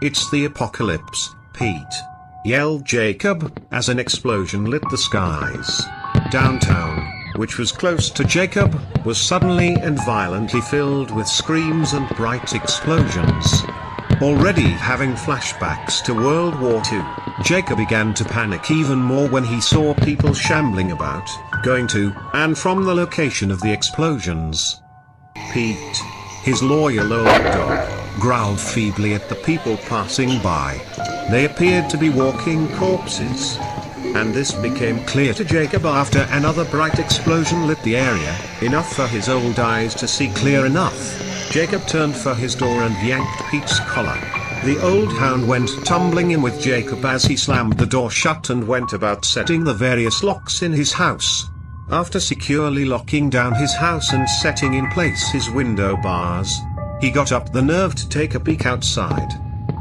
It's the apocalypse, Pete," yelled Jacob, as an explosion lit the skies. Downtown, which was close to Jacob, was suddenly and violently filled with screams and bright explosions. Already having flashbacks to World War II, Jacob began to panic even more when he saw people shambling about, going to and from the location of the explosions. Pete, his loyal old dog, growled feebly at the people passing by. They appeared to be walking corpses. And this became clear to Jacob after another bright explosion lit the area, enough for his old eyes to see clear enough. Jacob turned for his door and yanked Pete's collar. The old hound went tumbling in with Jacob as he slammed the door shut and went about setting the various locks in his house. After securely locking down his house and setting in place his window bars, he got up the nerve to take a peek outside.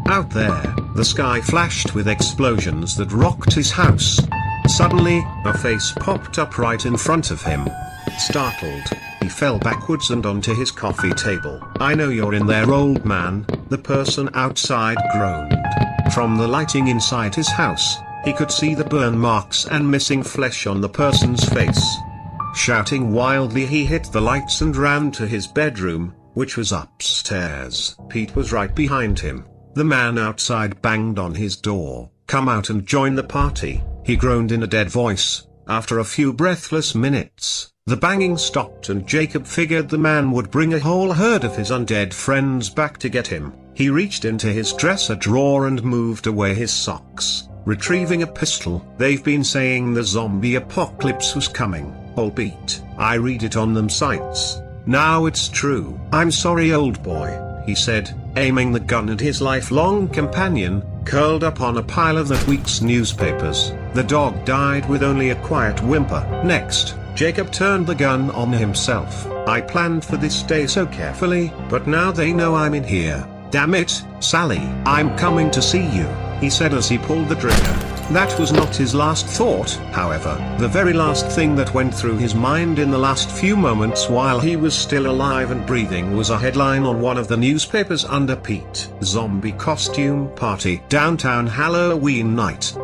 Out there, the sky flashed with explosions that rocked his house. Suddenly, a face popped up right in front of him. Startled, he fell backwards and onto his coffee table. "I know you're in there, old man," the person outside groaned. From the lighting inside his house, he could see the burn marks and missing flesh on the person's face. Shouting wildly, he hit the lights and ran to his bedroom, which was upstairs. Pete was right behind him. The man outside banged on his door. "Come out and join the party," he groaned in a dead voice. After a few breathless minutes, the banging stopped and Jacob figured the man would bring a whole herd of his undead friends back to get him. He reached into his dresser drawer and moved away his socks, retrieving a pistol. "They've been saying the zombie apocalypse was coming, old Pete. I read it on them sites. Now it's true." "I'm sorry, old boy," he said, aiming the gun at his lifelong companion, curled up on a pile of that week's newspapers. The dog died with only a quiet whimper. Next, Jacob turned the gun on himself. "I planned for this day so carefully, but now they know I'm in here. Damn it, Sally, I'm coming to see you," he said as he pulled the trigger. That was not his last thought, however. The very last thing that went through his mind in the last few moments while he was still alive and breathing was a headline on one of the newspapers under Pete: "Zombie Costume Party, Downtown Halloween Night."